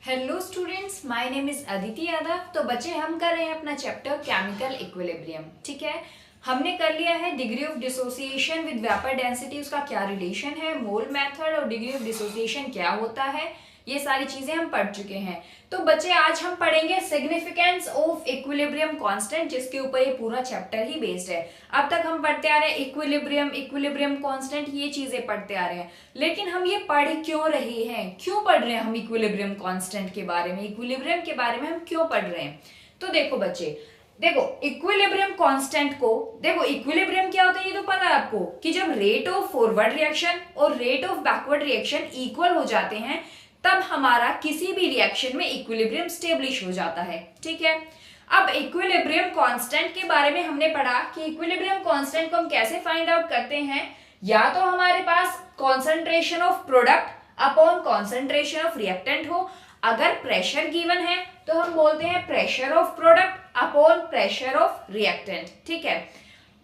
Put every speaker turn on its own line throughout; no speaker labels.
Hello students, my name is Aditi Yadav. तो बच्चे हम कर रहे हैं अपना चैप्टर केमिकल इक्विलिब्रियम। ठीक है, हमने कर लिया है degree of dissociation with vapour density, उसका क्या रिलेशन है, मोल मेथड और डिग्री ऑफ डिसोसिएशन क्या होता है, ये सारी चीजें हम पढ़ चुके हैं। तो बच्चे आज हम पढ़ेंगे सिग्निफिकेंस ऑफ इक्विलिब्रियम कांस्टेंट, जिसके ऊपर ये पूरा चैप्टर ही बेस्ड है। अब तक हम पढ़ते आ रहे हैं इक्विलिब्रियम कांस्टेंट, ये चीजें पढ़ते आ रहे हैं। लेकिन हम ये पढ़ क्यों रहे हैं, क्यों पढ़ रहे हैं हम इक्विलिब्रियम कांस्टेंट के बारे में, इक्विलिब्रियम के बारे में हम क्यों पढ़ रहे हैं? तो देखो बच्चे, देखो इक्विलिब्रियम कांस्टेंट को, देखो इक्विलिब्रियम क्या होता है ये तो पता है आपको, कि जब रेट ऑफ फॉरवर्ड रिएक्शन और rate of backward reaction equal हो जाते हैं तब हमारा किसी भी रिएक्शन में इक्विलिब्रियम स्टेब्लिश हो जाता है। ठीक है, अब इक्विलिब्रियम कांस्टेंट के बारे में हमने पढ़ा कि इक्विलिब्रियम कांस्टेंट को हम कैसे फाइंड आउट करते हैं। या तो हमारे पास concentration of product upon concentration of reactant हो, अगर प्रेशर गिवन है तो हम बोलते हैं pressure of product upon pressure of reactant. ठीक है,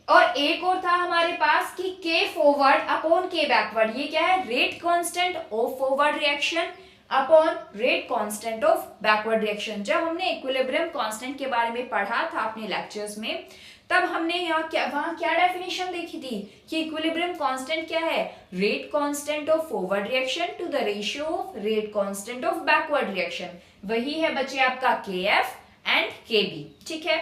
और एक और था हमारे पास कि के फॉरवर्ड अपॉन के बैकवर्ड, ये क्या है, rate constant of forward reaction upon rate constant of backward reaction. जब हमने इक्विलिब्रियम कांस्टेंट के बारे में पढ़ा था अपने लेक्चर्स में, तब हमने वहां क्या डेफिनेशन देखी थी कि इक्विलिब्रियम कांस्टेंट क्या है, rate constant of forward reaction to the ratio of rate constant of backward reaction. वही है बच्चे आपका KF एंड KB। ठीक है,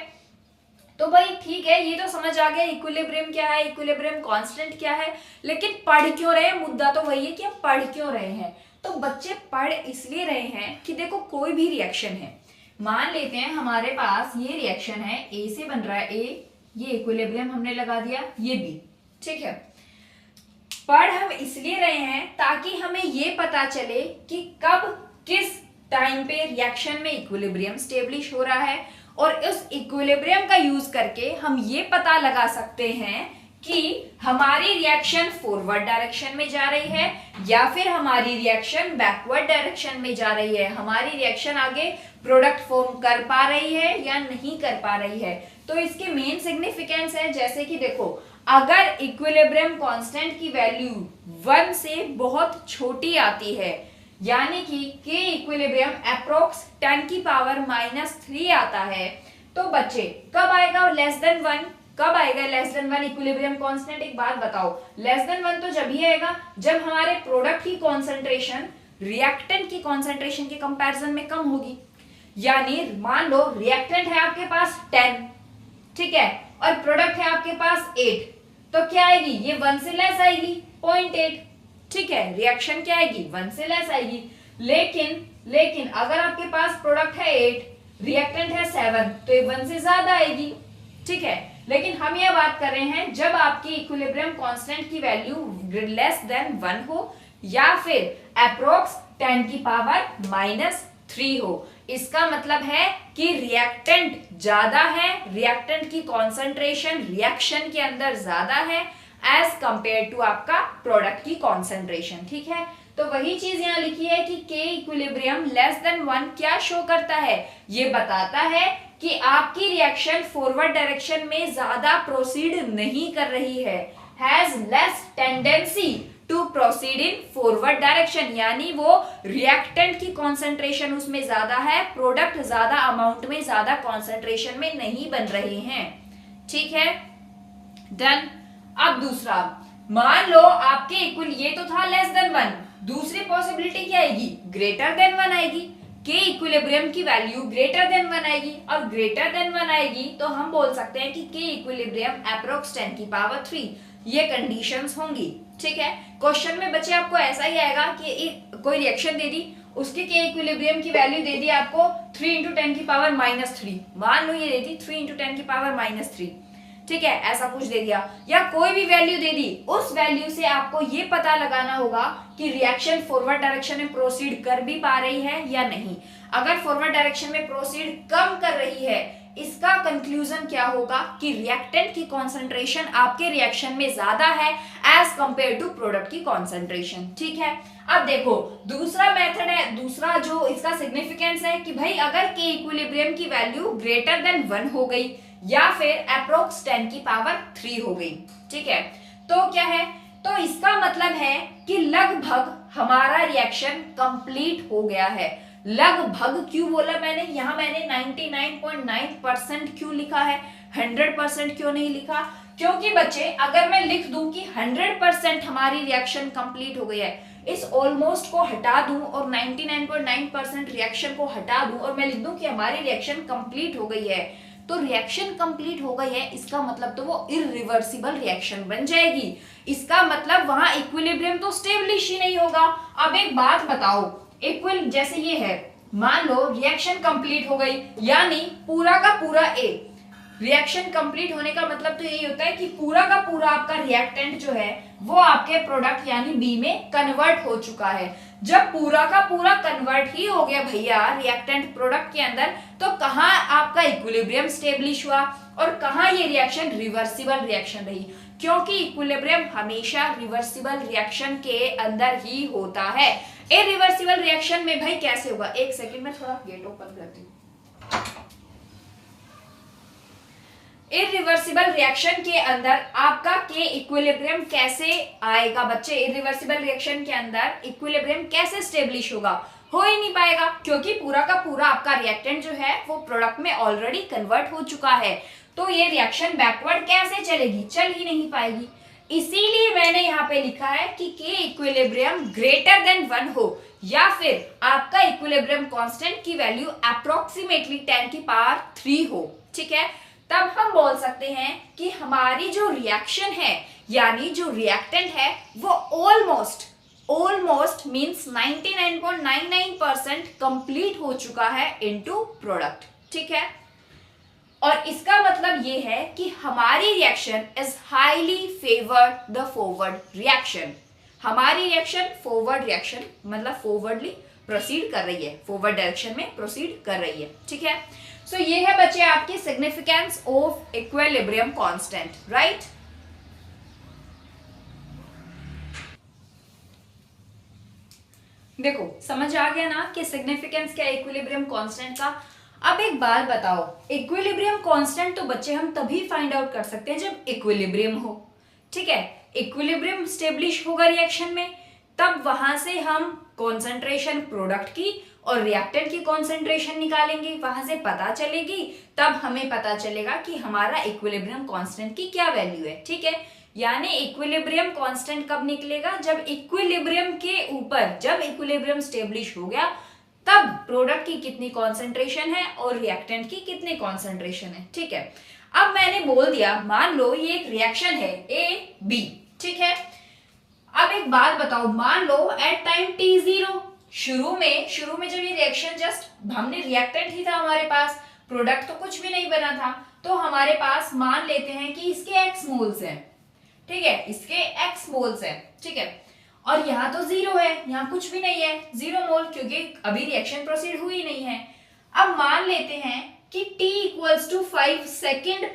तो भाई ठीक है, ये तो समझ आ गया इक्विलिब्रियम क्या है, इक्विलिब्रियम कांस्टेंट क्या है। लेकिन पढ़ क्यों रहे हैं, मुद्दा तो वही है कि हम पढ़ क्यों रहे हैं। तो बच्चे पढ़ इसलिए रहे हैं कि देखो कोई भी रिएक्शन है, मान लेते हैं हमारे पास ये रिएक्शन है, A से बन रहा है A, ये इक्विलिब्रियम हमने लगा दिया, ये B। ठीक है, पढ़ हम इसलिए रहे हैं ताकि हमें ये पता चले कि कब किस टाइम पे रिएक्शन में इक्विलिब्रियम स्टेब्लिश हो रहा है, और उस इक्विलिब्रियम का यूज करके हम ये पता लगा सकते हैं कि हमारी रिएक्शन फॉरवर्ड डायरेक्शन में जा रही है या फिर हमारी रिएक्शन बैकवर्ड डायरेक्शन में जा रही है, हमारी रिएक्शन आगे प्रोडक्ट फॉर्म कर पा रही है या नहीं कर पा रही है। तो इसके मेन सिग्निफिकेंस है, जैसे कि देखो अगर इक्विलिब्रियम कांस्टेंट की वैल्यू 1 से बहुत छोटी आती है, यानी कि के इक्विलिब्रियम अप्रोक्स 10 की पावर -3 आता है, तो बच्चे कब आएगा लेस देन 1, कब आएगा लेस देन 1 इक्विलिब्रियम कांस्टेंट? एक बात बताओ, लेस देन 1 तो जब ही आएगा जब हमारे प्रोडक्ट की कॉन्सेंट्रेशन रिएक्टेंट की कॉन्सेंट्रेशन के कंपैरिजन में कम होगी। यानी मान लो रिएक्टेंट है आपके पास 10, ठीक है, और प्रोडक्ट है आपके पास 8, तो क्या आएगी, ये 1 से लेस आएगी, 0.8। ठीक है, रिएक्शन क्या आएगी, 1 से लेस आएगी। लेकिन अगर आपके पास प्रोडक्ट है 8, रिएक्टेंट है 7, तो ये 1 से ज्यादा आएगी। ठीक है, लेकिन हम ये बात कर रहे हैं जब आपकी इक्विलिब्रियम कांस्टेंट की वैल्यू लेस देन 1 हो या फिर अप्रोक्स 10 की पावर -3 हो। इसका मतलब है कि रिएक्टेंट ज्यादा है, रिएक्टेंट की कॉन्सेंट्रेशन रिएक्शन के अंदर ज्यादा है एज कंपेयर टू आपका प्रोडक्ट की कॉन्सेंट्रेशन। ठीक है, तो वही चीज यहाँ लिखी है कि के इक्विलिब्रियम लेस देन 1 क्या शो करता है, ये बताता है कि आपकी रिएक्शन फॉरवर्ड डायरेक्शन में ज्यादा प्रोसीड नहीं कर रही है, has less tendency to proceed in forward direction. यानी वो रिएक्टेंट की कॉन्सेंट्रेशन उसमें ज्यादा है, प्रोडक्ट ज्यादा अमाउंट में ज्यादा कॉन्सेंट्रेशन में नहीं बन रहे हैं। ठीक है, डन। अब दूसरा, मान लो आपके इक्वल, ये तो था लेस देन 1, दूसरी पॉसिबिलिटी क्या आएगी, ग्रेटर देन 1 आएगी। के इक्विलिब्रियम की वैल्यू ग्रेटर देन 1 आएगी, और ग्रेटर देन 1 आएगी तो हम बोल सकते हैं कि के इक्विलिब्रियम अप्रोक्स 10 की पावर 3, ये कंडीशंस होंगी। ठीक है, क्वेश्चन में बच्चे आपको ऐसा ही आएगा कि कोई रिएक्शन दे दी, उसके के इक्विलिब्रियम की वैल्यू दे दी आपको 3 × 10 की पावर -3, मान लो ये दे दी 3 × 10 की पावर -3। ठीक है, ऐसा कुछ दे दिया या कोई भी वैल्यू दे दी, उस वैल्यू से आपको ये पता लगाना होगा कि रिएक्शन फॉरवर्ड डायरेक्शन में प्रोसीड कर भी पा रही है या नहीं। अगर फॉरवर्ड डायरेक्शन में प्रोसीड कम कर रही है, इसका कंक्लूजन क्या होगा कि रिएक्टेंट की कॉन्सेंट्रेशन आपके रिएक्शन में ज्यादा है एज कंपेयर टू प्रोडक्ट की कॉन्सेंट्रेशन। ठीक है, अब देखो दूसरा मेथड है, दूसरा जो इसका सिग्निफिकेंस है कि भाई अगर के इक्विलिब्रियम की वैल्यू ग्रेटर देन 1 हो गई या फिर अप्रोक्स 10 की पावर 3 हो गई। ठीक है, तो क्या है, तो इसका मतलब है कि लगभग हमारा रिएक्शन कंप्लीट हो गया है, लगभग क्यों बोला मैंने, यहाँ मैंने 99.9% क्यों लिखा है, 100% क्यों नहीं लिखा? क्योंकि बच्चे अगर मैं लिख दूं कि 100% हमारी रिएक्शन कंप्लीट हो गई है, इस ऑलमोस्ट को हटा दूं और 99.9% रिएक्शन को हटा दूं और मैं लिख दूं कि हमारी रिएक्शन कंप्लीट हो गई है, तो रिएक्शन कंप्लीट हो गई है इसका मतलब तो वो इरिवर्सिबल रिएक्शन बन जाएगी। इसका मतलब वहां इक्विलिब्रियम तो स्टेब्लिश ही नहीं होगा। अब एक बात बताओ, इक्वल जैसे ये है, मान लो रिएक्शन कंप्लीट हो गई, यानी पूरा का पूरा ए, रिएक्शन कंप्लीट होने का मतलब तो यही होता है कि पूरा का पूरा आपका रिएक्टेंट जो है वो आपके प्रोडक्ट यानी बी में कन्वर्ट हो चुका है। जब पूरा का पूरा कन्वर्ट ही हो गया भैया रिएक्टेंट प्रोडक्ट के अंदर, तो कहाँ आपका इक्विलिब्रियम स्टेब्लिश हुआ और कहाँ ये रिएक्शन रिवर्सिबल रिएक्शन रही? क्योंकि इक्विलिब्रियम हमेशा रिवर्सिबल रिएक्शन के अंदर ही होता है। इरिवर्सिबल रिएक्शन में भाई कैसे होगा? एक सेकंड में थोड़ा गेट ओपन करती हूँ। इरिवर्सिबल रिएक्शन के अंदर आपका के इक्विलिब्रियम कैसे आएगा बच्चे? इरिवर्सिबल रिएक्शन के अंदर इक्विलिब्रियम कैसे स्टेब्लिश होगा? हो ही नहीं पाएगा, क्योंकि पूरा का पूरा आपका रिएक्टेंट जो है वो प्रोडक्ट में ऑलरेडी कन्वर्ट हो चुका है। तो ये रिएक्शन बैकवर्ड कैसे चलेगी? चल ही नहीं पाएगी। इसीलिए मैंने यहाँ पे लिखा है कि के इक्विलिब्रियम ग्रेटर देन 1 हो, या फिर आपका इक्विलिब्रियम कांस्टेंट की वैल्यू अप्रोक्सीमेटली 10 की पावर 3 हो। ठीक है, तब हम बोल सकते हैं कि हमारी जो रिएक्शन है यानी जो रिएक्टेंट है वो ऑलमोस्ट मींस 99.99% कंप्लीट हो चुका है इनटू प्रोडक्ट। ठीक है, और इसका मतलब ये है कि हमारी reaction is highly favoured the forward reaction. हमारी रिएक्शन फॉरवर्ड रिएक्शन मतलब फॉरवर्डली प्रोसीड कर रही है, फॉरवर्ड डायरेक्शन में प्रोसीड कर रही है। ठीक है, सो ये है बच्चे आपकी significance of equilibrium constant, right? देखो समझ आ गया ना कि सिग्निफिकेंस क्या है इक्विलिब्रियम कांस्टेंट का। अब एक बात बताओ, इक्विलिब्रियम कांस्टेंट तो बच्चे हम तभी फाइंड आउट कर सकते हैं जब इक्विलिब्रियम हो। ठीक है, इक्विलिब्रियम स्टेब्लिश होगा रिएक्शन में, तब वहां से हम कॉन्सेंट्रेशन प्रोडक्ट की और रिएक्टेंट की कॉन्सेंट्रेशन निकालेंगे, वहां से पता चलेगी, तब हमें पता चलेगा कि हमारा इक्विलिब्रियम कांस्टेंट की क्या वैल्यू है। ठीक है, यानी इक्विलिब्रियम कांस्टेंट कब निकलेगा? जब इक्विलिब्रियम के ऊपर, जब इक्विलिब्रियम स्टेब्लिश हो गया, तब प्रोडक्ट की कितनी कॉन्सेंट्रेशन है और रिएक्टेंट की कितनी कॉन्सेंट्रेशन है। ठीक है, अब मैंने बोल दिया मान लो ये एक रिएक्शन है ए बी। ठीक है, अब एक बात बताओ, मान लो एट टाइम t0, शुरू में जब ये रिएक्शन जस्ट हमने रिएक्टेंट ही था हमारे पास, प्रोडक्ट तो कुछ भी नहीं बना था, तो हमारे पास मान लेते हैं कि इसके x मोल्स हैं। ठीक है, इसके x मोल्स हैं। ठीक है, और यहाँ तो 0 है, यहाँ कुछ भी नहीं है, 0 मोल, क्योंकि अभी रिएक्शन प्रोसीड हुई नहीं है। अब मान लेते हैं कि t इक्वल्स टू 5 सेकेंड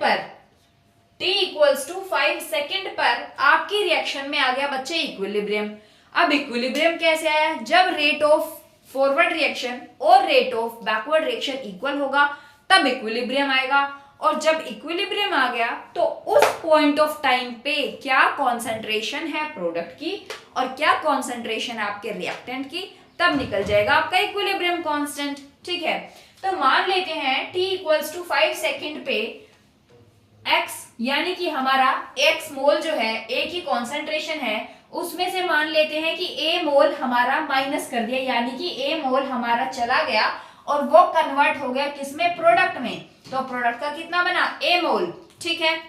पर आपकी रिएक्शन में आ गया बच्चे इक्विलिब्रियम। अब इक्विलिब्रियम कैसे आया? जब रेट ऑफ फॉरवर्ड रिएक्शन और rate of backward reaction equal होगा तब इक्विलिब्रियम आएगा, और जब इक्विलिब्रियम आ गया तो उस पॉइंट ऑफ टाइम पे क्या कॉन्सेंट्रेशन है प्रोडक्ट की और क्या कॉन्सेंट्रेशन है आपके रिएक्टेंट की, तब निकल जाएगा आपका इक्विलिब्रियम कांस्टेंट। ठीक है, तो मान लेते हैं t इक्वल्स टू 5 सेकेंड पे x, यानी कि हमारा x मोल जो है a की कॉन्सेंट्रेशन है, उसमें से मान लेते हैं कि a मोल हमारा माइनस कर दिया, यानी कि a मोल हमारा चला गया और वो कन्वर्ट हो गया किसमें? प्रोडक्ट में। तो प्रोडक्ट का कितना बना? a मोल। ठीक है,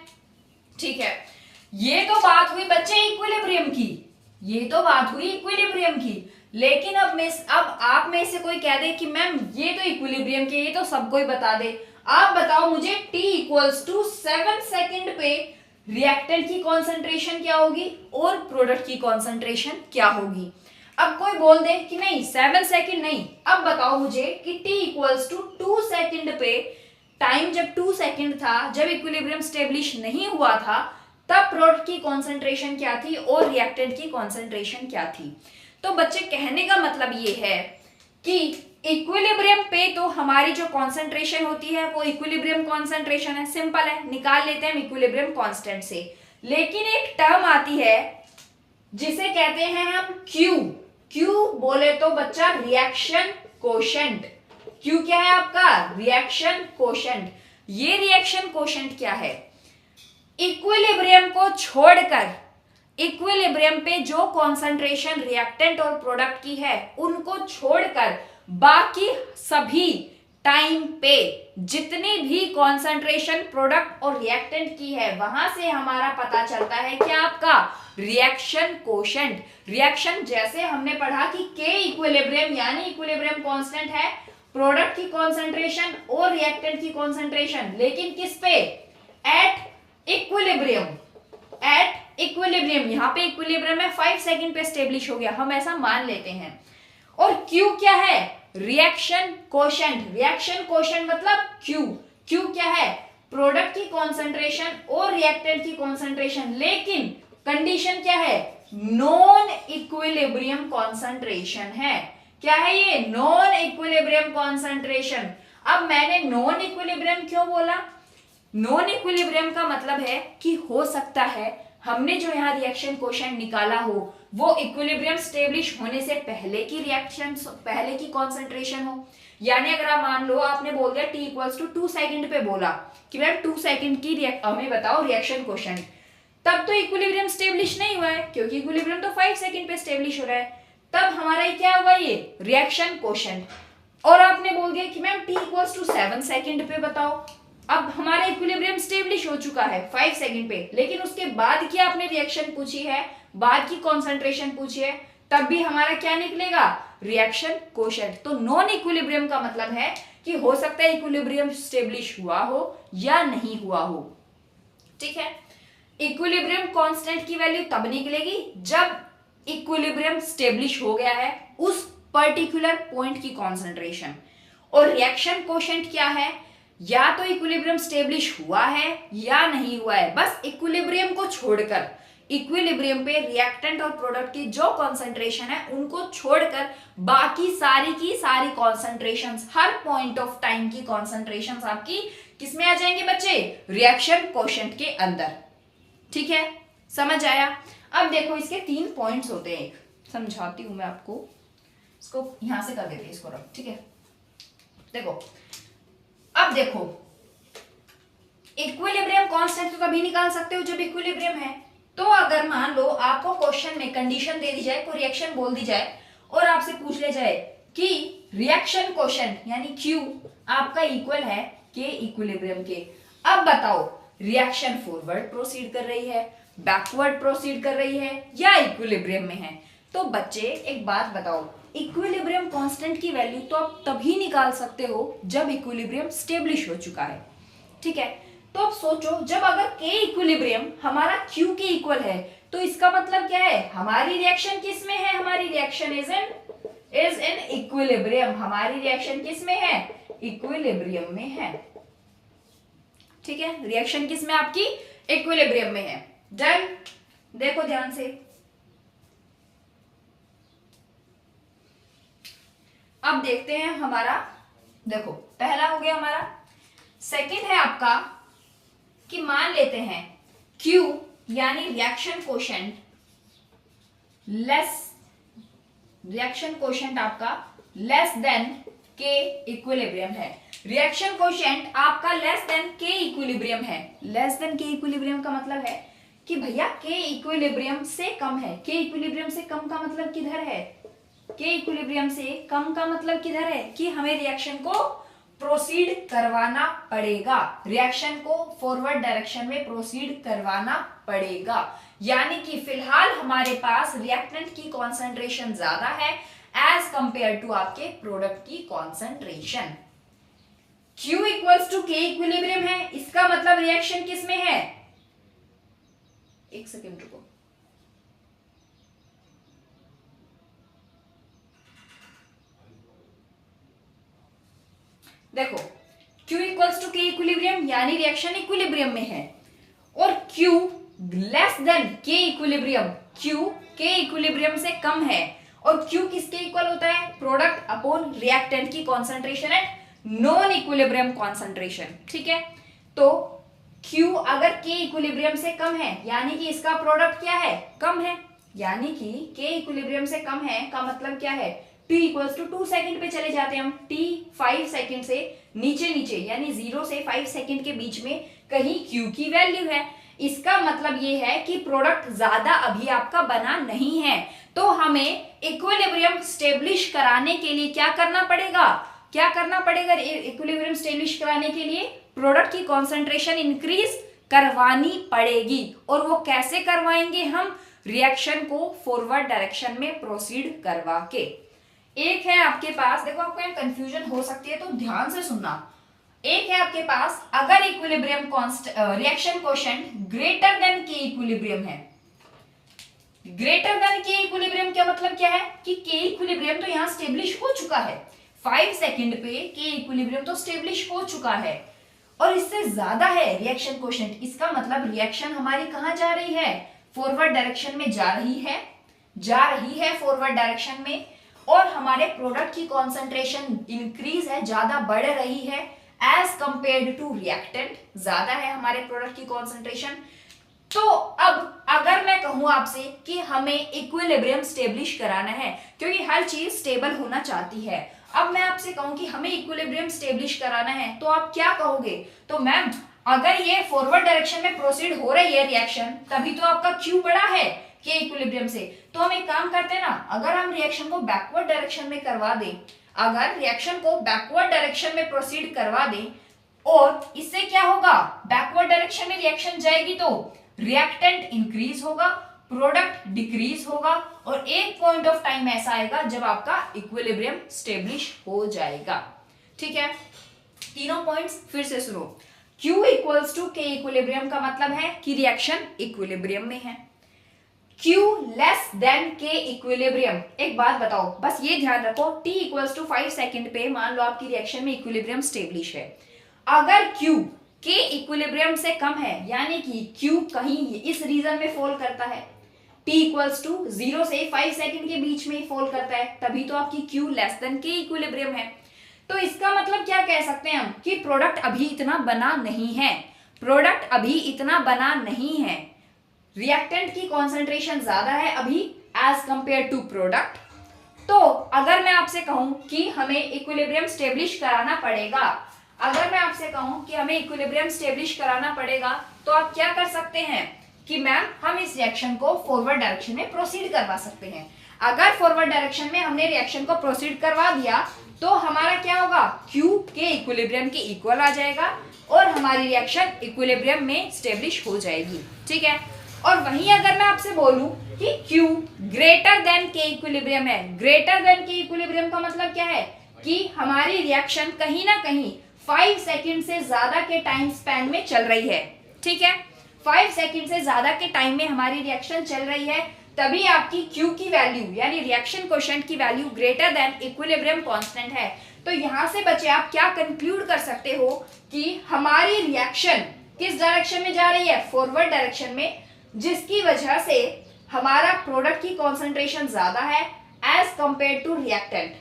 ठीक है, ये तो बात हुई बच्चे इक्विलिब्रियम की, ये तो बात हुई इक्विलिब्रियम की। लेकिन अब आप में से कोई कह दे कि मैम ये तो इक्विलिब्रियम के, ये तो सबको ही बता दे, आप बताओ मुझे t इक्वल्स टू 7 सेकेंड पे रिएक्टेंट की कॉन्सेंट्रेशन क्या होगी और प्रोडक्ट की कॉन्सेंट्रेशन क्या होगी। अब कोई बोल दे कि नहीं 7 सेकेंड नहीं, अब बताओ मुझे कि t इक्वल्स टू 2 सेकेंड पे, टाइम जब 2 सेकेंड था, जब इक्विलिब्रियम स्टेब्लिश नहीं हुआ था, तब प्रोडक्ट की कॉन्सेंट्रेशन क्या थी और रिएक्टेंट की कॉन्सेंट्रेशन क्या थी। तो बच्चे कहने का मतलब ये है कि इक्विलिब्रियम पे तो हमारी जो कॉन्सेंट्रेशन होती है वो इक्विलिब्रियम कॉन्सेंट्रेशन है, सिंपल है, निकाल लेते हैं हम इक्विलिब्रियम कांस्टेंट से। लेकिन एक टर्म आती है जिसे कहते हैं हम Q बोले तो बच्चा रिएक्शन कोशेंट। Q क्या है आपका? Reaction quotient. ये रिएक्शन कोशेंट क्या है? इक्विलिब्रियम को छोड़कर, इक्विलिब्रियम पे जो कॉन्सेंट्रेशन रिएक्टेंट और प्रोडक्ट की है उनको छोड़कर बाकी सभी टाइम पे जितनी भी कॉन्सेंट्रेशन प्रोडक्ट और रिएक्टेंट की है वहां से हमारा पता चलता है क्या आपका? Reaction quotient. रिएक्शन जैसे हमने पढ़ा कि K इक्विलिब्रियम यानी इक्विलिब्रियम कांस्टेंट है प्रोडक्ट की कॉन्सेंट्रेशन और रिएक्टेंट की कॉन्सेंट्रेशन, लेकिन किस पे? At equilibrium. एट इक्विलिब्रियम, यहां पे इक्विलिब्रियम में 5 सेकंड पे स्टेब्लिश हो गया, हम ऐसा मान लेते हैं। और Q क्या है? Reaction quotient. रिएक्शन कोशेंट मतलब Q क्या है? प्रोडक्ट की कॉन्सेंट्रेशन और रिएक्टेंट की कॉन्सेंट्रेशन, लेकिन कंडीशन क्या है? नॉन इक्विलिब्रियम कॉन्सेंट्रेशन है। क्या है ये? Non equilibrium concentration. अब मैंने नॉन इक्विलिब्रियम क्यों बोला? नॉन इक्विलिब्रियम का मतलब है कि हो सकता है हमने जो यहाँ रिएक्शन कोशेंट निकाला हो वो इक्विलिब्रियम स्टेब्लिश होने से पहले की रिएक्शन, पहले की कॉन्सेंट्रेशन हो। यानी अगर आप मान लो आपने बोल दिया t इक्वल्स टू 2 सेकंड पे बोला कि मैम 2 सेकंड की हमें बताओ रिएक्शन कोशेंट, तब तो इक्विलिब्रियम स्टेब्लिश नहीं हुआ है क्योंकि इक्विलिब्रियम तो 5 सेकंड पे स्टेब्लिश हो रहा है। तब हमारा ये क्या होगा? ये रिएक्शन कोशेंट। और आपने बोल दिया कि ma'am t equals to 7 second पे बताओ। अब हमारा इक्विलिब्रियम स्टेब्लिश हो चुका है 5 सेकंड पे, लेकिन उसके बाद की आपने रिएक्शन पूछी है, बाद की कॉन्सेंट्रेशन पूछी है, तब भी हमारा क्या निकलेगा? Reaction quotient. तो नॉन इक्विलिब्रियम का मतलब है कि हो सकता है इक्विलिब्रियम स्टेब्लिश हुआ हो या नहीं हुआ हो। ठीक है। इक्विलिब्रियम कांस्टेंट की वैल्यू तब निकलेगी जब इक्विलिब्रियम स्टेब्लिश हो गया है उस पर्टिकुलर पॉइंट की कॉन्सेंट्रेशन। और रिएक्शन कोशेंट क्या है? या तो इक्विलिब्रियम स्टेब्लिश हुआ है या नहीं हुआ है, बस इक्विलिब्रियम को छोड़कर, इक्विलिब्रियम पे रिएक्टेंट और प्रोडक्ट की जो कॉन्सेंट्रेशन है उनको छोड़कर बाकी सारी की सारी concentrations, her point of time की कॉन्सेंट्रेशंस आपकी किसमें आ जाएंगे बच्चे? रिएक्शन कोशेंट के अंदर। ठीक है, समझ आया? अब देखो इसके 3 पॉइंट्स होते हैं, समझाती हूं मैं आपको। इसको यहां से कर देते हैं, इसको रख। ठीक है, देखो अब देखो इक्विलिब्रियम कांस्टेंट तो तभी निकाल सकते हो जब इक्विलिब्रियम है। तो अगर मान लो आपको क्वेश्चन में कंडीशन दे दी जाए, कोई रिएक्शन बोल दी जाए और आपसे पूछ ले जाए कि रिएक्शन कोशेंट यानी Q आपका इक्वल है K इक्विलिब्रियम के, अब बताओ रिएक्शन फॉरवर्ड प्रोसीड कर रही है, बैकवर्ड प्रोसीड कर रही है या इक्विलिब्रियम में है। तो बच्चे एक बात बताओ, इक्विलिब्रियम कांस्टेंट की वैल्यू तो आप तभी निकाल सकते हो जब इक्विलिब्रियम स्टेब्लिश हो चुका है। ठीक है, तो अब सोचो जब अगर K इक्विलिब्रियम हमारा Q के इक्वल है तो इसका मतलब क्या है? हमारी रिएक्शन किस में है? हमारी रिएक्शन इज इन इक्विलिब्रियम। हमारी रिएक्शन किस में है? इक्विलिब्रियम में है। ठीक है, रिएक्शन किस में आपकी? इक्विलिब्रियम में है। डन। देखो ध्यान से, अब देखते हैं हमारा, देखो पहला हो गया हमारा। सेकंड है आपका कि मान लेते हैं Q यानी reaction quotient less, reaction quotient आपका लेस देन K इक्विलिब्रियम है। रिएक्शन कोशेंट आपका लेस देन K इक्विलिब्रियम है। लेस देन K इक्विलिब्रियम का मतलब है कि भैया K इक्विलिब्रियम से कम है। K इक्विलिब्रियम से कम का मतलब किधर है? K इक्विलिब्रियम से कम का मतलब किधर है? कि हमें रिएक्शन को प्रोसीड करवाना पड़ेगा, रिएक्शन को फॉरवर्ड डायरेक्शन में प्रोसीड करवाना पड़ेगा। यानी कि फिलहाल हमारे पास रिएक्टेंट की कॉन्सेंट्रेशन ज्यादा है एज कंपेयर टू आपके प्रोडक्ट की concentration. Q equals to K equilibrium है, इसका मतलब रिएक्शन किस में है? एक सेकेंड रुको, देखो Q equals to K equilibrium यानी रिएक्शन इक्विलिब्रियम में है, और Q less than K equilibrium, Q K equilibrium से कम है। और Q किसके इक्वल होता है? प्रोडक्ट अपॉन रिएक्टेंट की concentration at non equilibrium concentration. ठीक है, तो Q अगर K इक्विलिब्रियम से कम है यानी कि इसका प्रोडक्ट क्या है? कम है। यानी कि K इक्विलिब्रियम से कम है का मतलब क्या है? t इक्वल्स टू 2 सेकंड पे चले जाते हैं हम, t 5 सेकंड से नीचे नीचे यानी 0 से 5 सेकंड के बीच में कहीं q की वैल्यू है। इसका मतलब ये है कि प्रोडक्ट ज्यादा अभी आपका बना नहीं है। तो हमें इक्विलिब्रियम स्टेब्लिश कराने के लिए क्या करना पड़ेगा, इक्विलिब्रियम स्टेब्लिश कराने के लिए प्रोडक्ट की कॉन्सेंट्रेशन इंक्रीज करवानी पड़ेगी। और वो कैसे करवाएंगे हम, रिएक्शन को फॉरवर्ड डायरेक्शन में प्रोसीड करवा के। एक है आपके पास, देखो आपको यहाँ कंफ्यूजन हो सकती है तो ध्यान से सुनना। एक है आपके पास, अगर equilibrium reaction quotient greater than के इक्विलिब्रियम है, ग्रेटर देन के इक्विलिब्रियम का मतलब क्या है कि के इक्विलिब्रियम तो यहाँ स्टेब्लिश हो चुका है, 5 सेकंड पे के इक्विलिब्रियम तो स्टेब्लिश हो चुका है, और इससे ज्यादा है रिएक्शन कोशेंट। इसका मतलब रिएक्शन हमारी कहाँ जा रही है, फॉरवर्ड डायरेक्शन में जा रही है फॉरवर्ड डायरेक्शन में, और हमारे प्रोडक्ट की कॉन्सेंट्रेशन इंक्रीज है, ज्यादा बढ़ रही है एज कंपेयर्ड टू रिएक्टेंट, ज्यादा है हमारे प्रोडक्ट की कॉन्सेंट्रेशन। तो अब अगर मैं कहूं आपसे कि हमें इक्विलिब्रियम स्टेब्लिश कराना है, क्योंकि हर चीज स्टेबल होना चाहती है, अब मैं आपसे कहूं कि हमें इक्विलिब्रियम स्टेब्लिश कराना है, तो आप क्या कहोगे, तो मैम अगर ये फॉरवर्ड डायरेक्शन में प्रोसीड हो रही है रिएक्शन, तभी तो आपका क्यू बड़ा है के इक्विलिब्रियम से। तो हम एक काम करते हैं ना, अगर हम रिएक्शन को बैकवर्ड डायरेक्शन में करवा दें, अगर रिएक्शन को बैकवर्ड डायरेक्शन में प्रोसीड करवा दें, और इससे क्या होगा, बैकवर्ड डायरेक्शन में रिएक्शन जाएगी तो रिएक्टेंट इंक्रीज होगा, प्रोडक्ट डिक्रीज होगा, और एक पॉइंट ऑफ टाइम ऐसा आएगा जब आपका इक्विलिब्रियम स्टेब्लिश हो जाएगा। ठीक है, तीनों पॉइंट्स फिर से सुनो। Q इक्वल्स टू के इक्विलिब्रियम का मतलब है कि रिएक्शन इक्विलिब्रियम में है। Q लेस देन के इक्विलिब्रियम, एक बात बताओ, बस ये ध्यान रखो, T इक्वल्स टू 5 सेकंड पे मान लो आपकी रिएक्शन में इक्विलिब्रियम स्टेब्लिश है। अगर Q के इक्विलिब्रियम से कम है, यानी कि Q कहीं इस रीजन में फॉल करता है, T इक्वल्स टू 0 से 5 सेकंड के बीच में फॉल करता है, तभी तो आपकी Q लेस देन के इक्विलिब्रियम है। तो इसका मतलब क्या कह सकते हैं हम कि प्रोडक्ट अभी इतना बना नहीं है, रिएक्टेंट की कॉन्सेंट्रेशन ज्यादा है अभी एज कंपेयर टू प्रोडक्ट। तो अगर मैं आपसे कहूं कि हमें इक्विलिब्रियम स्टेब्लिश कराना पड़ेगा, तो आप क्या कर सकते हैं कि मैम हम इस रिएक्शन को फॉरवर्ड डायरेक्शन में प्रोसीड करवा सकते हैं। अगर फॉरवर्ड डायरेक्शन में हमने रिएक्शन को प्रोसीड करवा दिया तो हमारा क्या होगा, Q के इक्विलिब्रियम के इक्वल आ जाएगा और हमारी रिएक्शन इक्विलिब्रियम में स्टेब्लिश हो जाएगी। ठीक है, और वहीं अगर मैं आपसे बोलूं कि Q ग्रेटर देन के इक्विलिब्रियम है, ग्रेटर देन के इक्विलिब्रियम का मतलब क्या है कि हमारी रिएक्शन कहीं ना कहीं 5 सेकंड से ज्यादा के टाइम स्पैन में चल रही है। ठीक है, 5 सेकंड से ज्यादा के टाइम में हमारी रिएक्शन चल रही है, तभी आपकी Q की वैल्यू यानी रिएक्शन कोशेंट की value greater than equilibrium constant है। तो यहां से बच्चे आप क्या कंक्लूड कर सकते हो कि हमारी रिएक्शन किस डायरेक्शन में जा रही है, फॉरवर्ड डायरेक्शन में, जिसकी वजह से हमारा प्रोडक्ट की कॉन्सेंट्रेशन ज्यादा है एज कंपेयर टू रिएक्टेंट।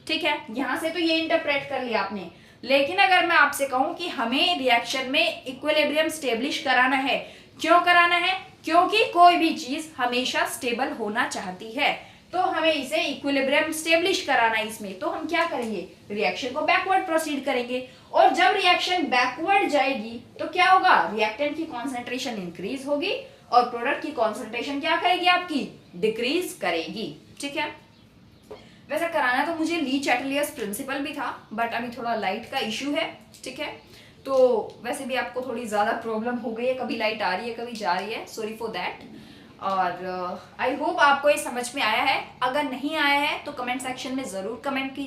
ठीक है, यहां से तो ये इंटरप्रेट कर लिया आपने। लेकिन अगर मैं आपसे कहूं कि हमें रिएक्शन में इक्विलिब्रियम स्टेब्लिश कराना है, क्यों कराना है, क्योंकि कोई भी चीज हमेशा स्टेबल होना चाहती है, तो हमें इसे इक्विलिब्रियम स्टेब्लिश कराना है इसमें, तो हम क्या करेंगे, रिएक्शन को बैकवर्ड प्रोसीड करेंगे, और जब रिएक्शन बैकवर्ड जाएगी तो क्या होगा, रिएक्टेंट की कॉन्सेंट्रेशन इंक्रीज होगी और प्रोडक्ट की कॉन्सेंट्रेशन क्या करेगी, आपकी डिक्रीज करेगी। ठीक है, वैसे कराना तो मुझे ली चैटलियर्स प्रिंसिपल भी था, बट अभी थोड़ा लाइट का इश्यू है। ठीक है, तो वैसे भी आपको थोड़ी ज़्यादा प्रॉब्लम हो गई है, कभी लाइट आ रही है कभी जा रही है, सॉरी फॉर दैट। और आई होप आपको ये समझ में आया है। अगर नहीं आया है तो कमेंट सेक्शन में ज़रूर कमेंट कीजिए।